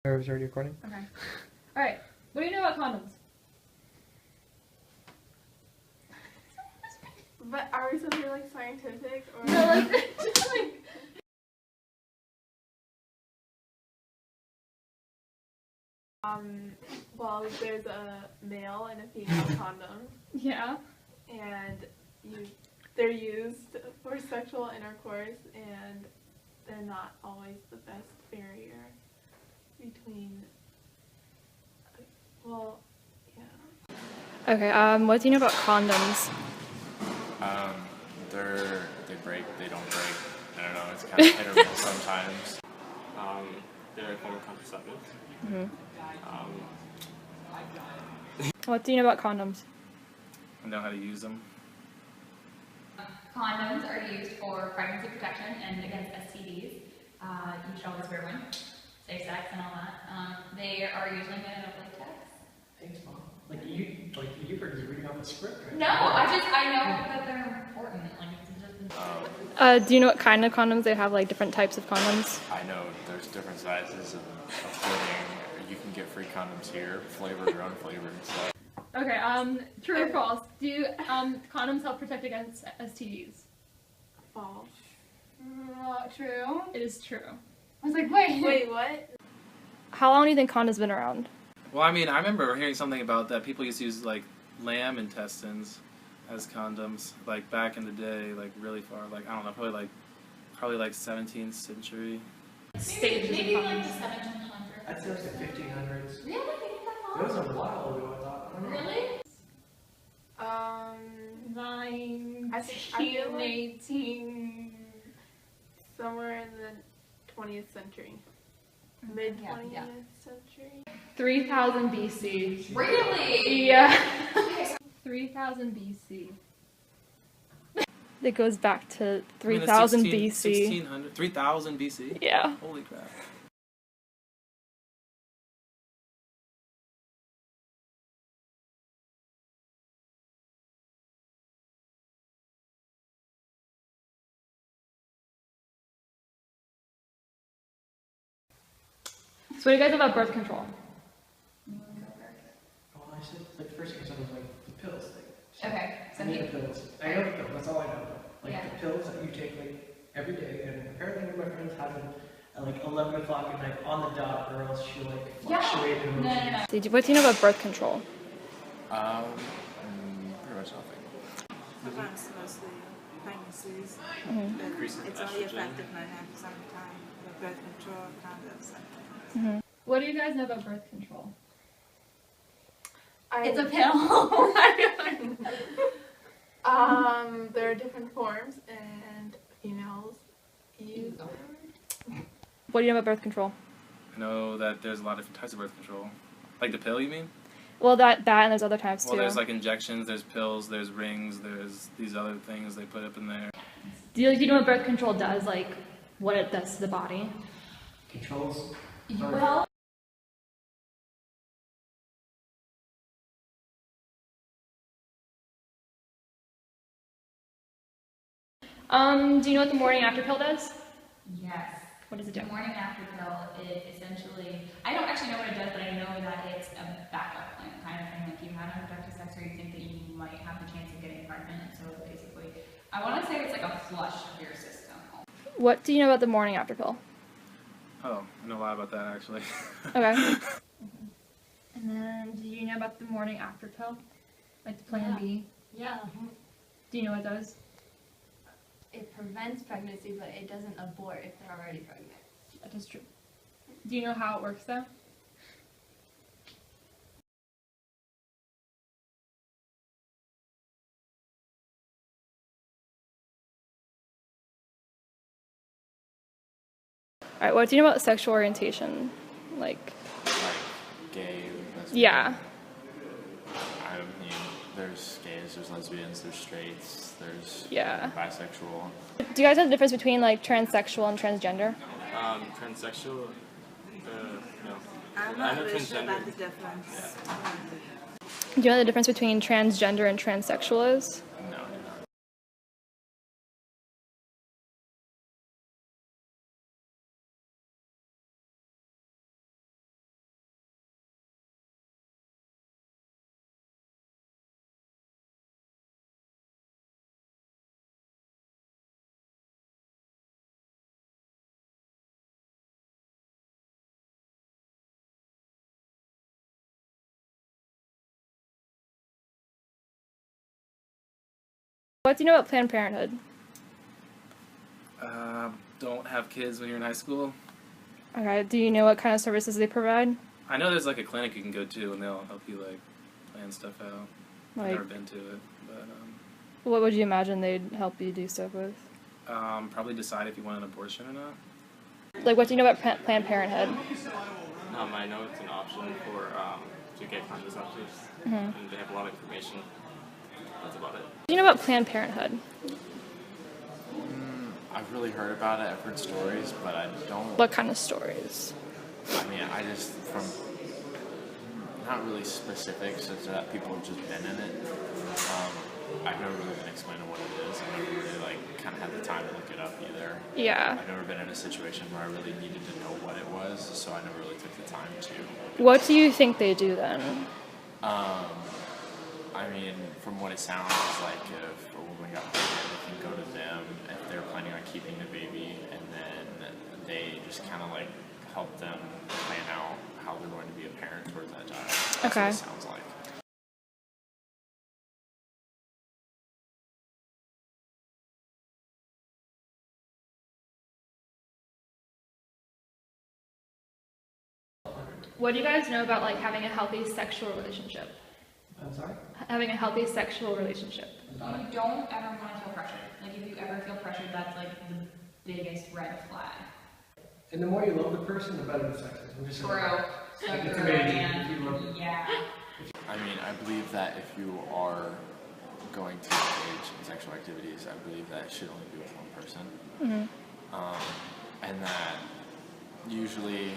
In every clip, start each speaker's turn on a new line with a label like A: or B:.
A: Or was already recording?
B: Okay. Alright. What do you know about condoms?
C: But are we supposed to be like scientific or
B: No, like, just like.
C: well, there's a male and a female condom,
B: Yeah.
C: and they're used for sexual intercourse, and they're not always the best barrier between. Well, yeah.
B: Okay, what do you know about condoms?
D: They break, they don't break. I don't know, it's kind of hit or miss sometimes.
E: They're a form of contraceptive.
B: What do you know about condoms?
D: I know how to use them.
F: Condoms are used for pregnancy protection and against STDs. You should always wear one. Safe sex and all that. They are usually made of latex.
A: Thanks, Mom. You were just reading off a script, right?
F: No, I know that they're important. Like, it's just
B: Do you know what kind of condoms they have? Like different types of condoms?
D: I know there's different sizes of fitting. You can get free condoms here, flavored or unflavored and stuff.
B: Okay, true or false? Do condoms help protect against STDs?
C: False.
B: Not true. It is true. I was like, wait.
C: Wait, what?
B: How long do you think condoms been around?
E: Well, I mean, I remember hearing something about that people used to use like lamb intestines as condoms, like back in the day, like really far, like I don't know, probably like 17th century.
B: Stages
F: maybe
B: of
F: like
B: condoms.
F: the 1700s.
A: I'd say it was the 1500s.
F: Really?
A: It was a while ago, I thought. I don't know.
F: Really?
C: I feel like
B: 18.
C: somewhere in the 20th century. Mid 20th
F: Yeah.
C: century.
B: 3000 BC.
F: Really?
B: Yeah.
F: Okay.
B: 3000 BC. It goes back to
E: I mean,
B: 3000
E: the
B: BC.
E: 1600, 3000 BC?
B: Yeah.
E: Holy crap.
B: So what do you guys know about birth control?
A: Well, I said, the first thing I said was the pills thing.
F: Okay.
A: I need the pills. I know the pills, that's all I know.
F: Yeah.
A: The pills that you take every day, and apparently one of my friends had them at 11 o'clock at night on the dot, or else she'll fluctuate in
F: No.
B: What do you know about birth control?
D: Pretty much nothing.
G: Prevents mostly pregnancies,
B: Mm-hmm.
G: but
D: Increases
G: it's only
D: estrogen.
G: effective 99% of the time. The birth control condoms.
B: What do you guys know about birth control?
F: It's a pill.
C: There are different forms, and females use them.
B: What do you know about birth control?
E: I know that there's a lot of different types of birth control. Like the pill, you mean?
B: Well, that and there's other types too.
E: Well, there's like injections, there's pills, there's rings, there's these other things they put up in there.
B: Do you know what birth control does? Like, what it does to the body?
A: Controls.
F: Well,
B: Do you know what the morning after pill does?
F: yes.
B: What does it do?
F: The morning after pill, it essentially, I don't actually know what it does, but I know that it's a backup plan kind of thing. Like you had unprotected sex or you think that you might have the chance of getting pregnant. And so basically, I want to say it's like a flush of your system.
B: What do you know about the morning after pill?
E: Oh, I know a lot about that actually.
B: Okay. And then, do you know about the morning after pill? Like the Plan B?
H: Yeah,
B: Do you know what it does?
H: it prevents pregnancy, but it doesn't abort if they're already pregnant.
B: That is true. Do you know how it works though? Alright, what do you know about sexual orientation? Like,
D: Gay, lesbian.
B: yeah.
D: I mean, there's gays, there's lesbians, there's straights, there's
B: Yeah.
D: bisexual.
B: Do you guys know the difference between like transsexual and transgender?
E: Transsexual, no.
G: I'm
E: I
G: not
E: know
G: really sure
E: transgender.
G: about the difference.
B: Do you know what the difference between transgender and transsexual is? What do you know about Planned Parenthood?
E: Don't have kids when you're in high school.
B: Okay. Do you know what kind of services they provide?
E: I know there's like a clinic you can go to and they'll help you like plan stuff out. I've
B: Like,
E: never been to it, but
B: what would you imagine they'd help you do stuff with?
E: probably decide if you want an abortion or not.
B: Like, what do you know about Planned Parenthood?
I: I know it's an option for to get contraceptives,
B: Mm-hmm.
I: and they have a lot of information. That's about it.
B: What do you know about Planned Parenthood?
D: I've really heard about it. I've heard stories, but I don't.
B: What kind of stories?
D: I mean, I just from not really specific, such that people have just been in it. I've never really been explained what it is. I've never really kind of had the time to look it up either.
B: Yeah.
D: I've never been in a situation where I really needed to know what it was, so I never really took the time to.
B: What do you think they do then?
D: I mean, from what it sounds like, if a woman got pregnant, they can go to them if they're planning on keeping the baby, and then they just kind of help them plan out how they're going to be a parent towards that child. That's
B: Okay.
D: what it sounds like.
B: What do you guys know about like having a healthy sexual relationship?
A: I'm sorry?
B: Having a healthy sexual relationship.
F: You don't ever want to feel pressured. Like if you ever feel pressured, that's like the biggest red flag.
A: And the more you love the person, the better the sex is. I'm just saying.
F: Bro, so
A: Like, it's
F: you're
A: amazing
F: man.
A: if you love-
F: Yeah.
D: I mean, I believe that if you are going to engage in sexual activities, I believe that it should only be with one person. And that usually,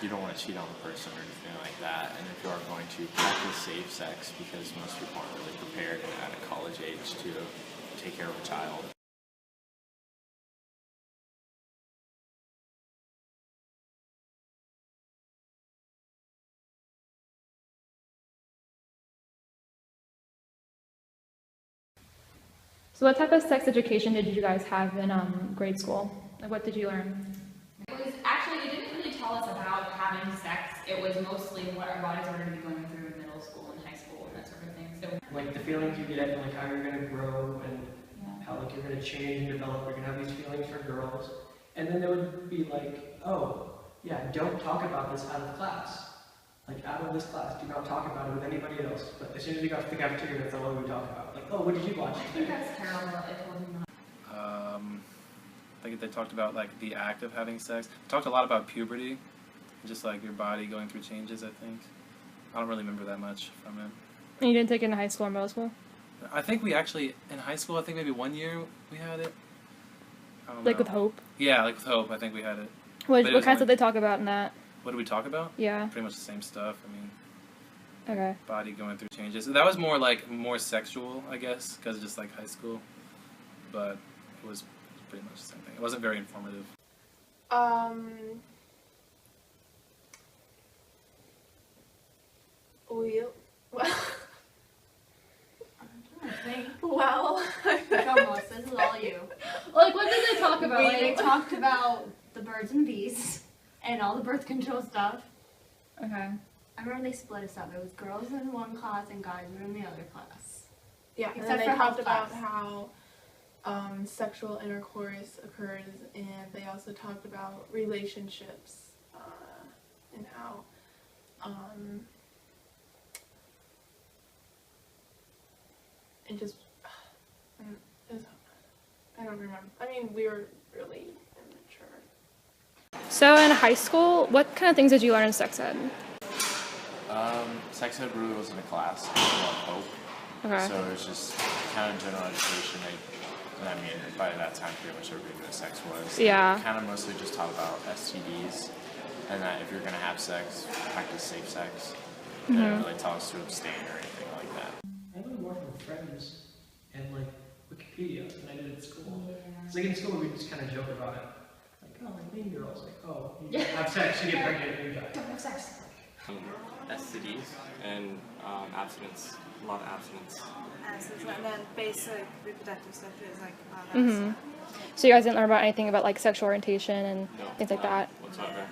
D: you don't want to cheat on the person or anything like that. And if you are going to practice safe sex, because most people aren't really prepared at a college age to take care of a child.
B: So what type of sex education did you guys have in grade school? Like what did you learn?
F: It was actually, they didn't really tell us about having sex. It was mostly what our bodies were going to be going through in middle school and high school and that sort of thing. So
A: Like the feelings you get and how you're gonna grow and
F: yeah.
A: how you're gonna change and develop. You're gonna have these feelings for girls. And then there would be oh, yeah, don't talk about this out of class. Out of this class, do not talk about it with anybody else. But as soon as we got to the cafeteria, that's all we would talk about. Oh, what did you watch?
F: I think that's terrible. I told you not.
E: I think they talked about the act of having sex. Talked a lot about puberty, just your body going through changes. I think I don't really remember that much from it.
B: And you didn't take it in high school or middle school?
E: I think we actually in high school. I think maybe 1 year we had it. I don't
B: Like
E: know.
B: with Hope?
E: Yeah, with Hope. I think we had it.
B: What
E: But it
B: what
E: was
B: kinds
E: only-
B: did they talk about in that?
E: What did we talk about?
B: Yeah.
E: Pretty much the same stuff. I mean,
B: Okay.
E: body going through changes. That was more more sexual, I guess, because just high school. But it was pretty much the same thing. It wasn't very informative.
H: Well, go, Melissa, this is all you.
B: Like what did they talk about?
H: We talked about the birds and bees and all the birth control stuff.
B: Okay.
H: I remember they split us up. It was girls in one class and guys were in the other class.
C: Yeah, and
H: Except
C: then they
H: for health
C: talked about
H: class.
C: how sexual intercourse occurs, and they also talked about relationships and how it just I don't remember. I mean, we were really immature.
B: So in high school, what kind of things did you learn in sex ed?
D: Sex ed really wasn't a class. It was about hope.
B: Okay.
D: So it was just kind of general education. I mean, by that time, pretty much everybody knew what sex was.
B: Yeah.
D: Kind of mostly just taught about STDs, and that if you're going to have sex, practice safe sex. They didn't really tell us to abstain or anything like that.
A: I learned more from friends and Wikipedia than I did at school. It's in school we just kind of joke about it. Mean Girls. You have sex, you get pregnant, and you die.
F: Don't have sex.
I: STDs and abstinence, a lot of abstinence.
G: And then basic reproductive stuff is all that
B: Mhm.
G: stuff.
B: So you guys didn't learn about anything about sexual orientation and
I: No,
B: things like that?
I: whatsoever.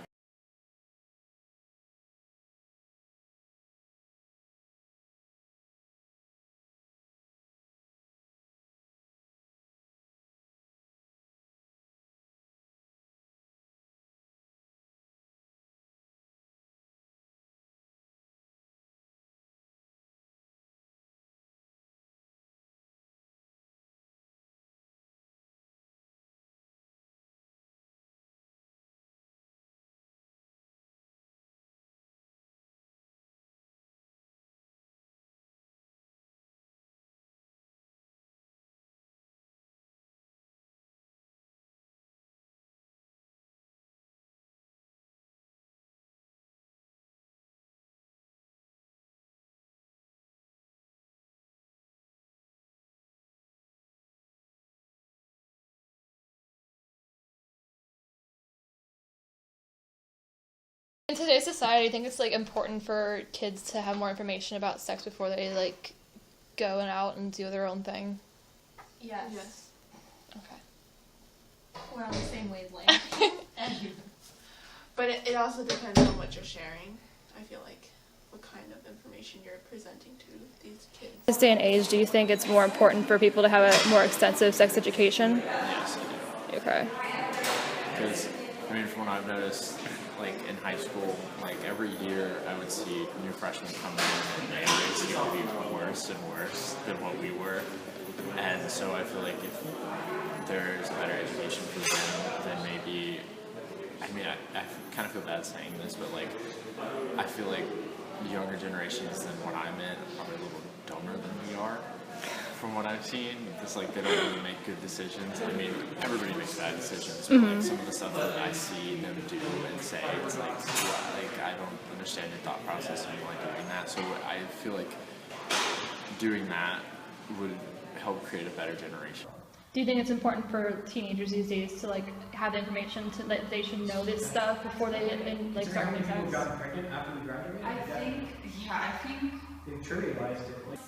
B: In today's society, I think it's like important for kids to have more information about sex before they like go and out and do their own thing.
H: Yes.
C: Yes.
B: Okay.
H: We're on the same wavelength.
C: But it also depends on what you're sharing. I feel like what kind of information you're presenting to these kids.
B: This day and age, do you think it's more important for people to have a more extensive sex education?
D: Yes, I do.
B: Okay.
D: Because, I mean, from what I've noticed, like in high school, like every year I would see new freshmen come in and they seem to be worse and worse than what we were. And so I feel like if there's a better education for them, then maybe, I mean, I kind of feel bad saying this, but like, I feel like the younger generations than what I'm in are a little dumber than we are. From what I've seen, it's like they don't really make good decisions. I mean, everybody makes bad decisions, but like some of the stuff that I see them do and say, it's like I don't understand your thought process and why doing that. So I feel like doing that would help create a better generation.
B: Do you think it's important for teenagers these days to like have the information to that they should know this stuff before they like
A: Is
B: start
A: there how many
B: having
A: people
B: sex?
A: got pregnant after we graduated?
F: I think,
A: They've trivialized it.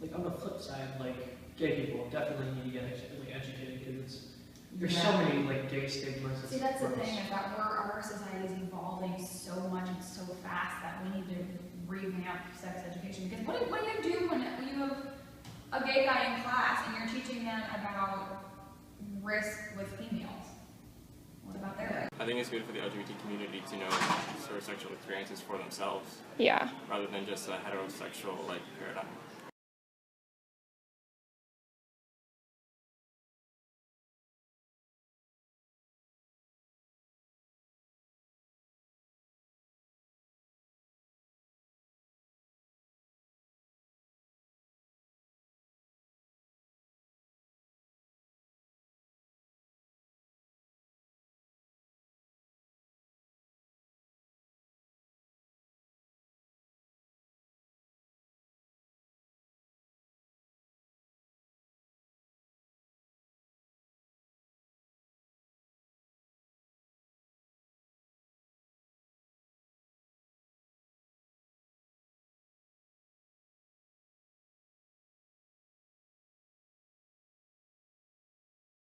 A: Like on the flip side, like gay people definitely need to get like educated because there's so many like gay stigmas.
F: see, that's the thing, is that our society is evolving so much and so fast that we need to revamp sex education. Because what do you do when you have a gay guy in class and you're teaching them about risk with females? What about their risk?
I: I think it's good for the LGBT community to know sort of sexual experiences for themselves,
B: Yeah.
I: rather than just a heterosexual like paradigm.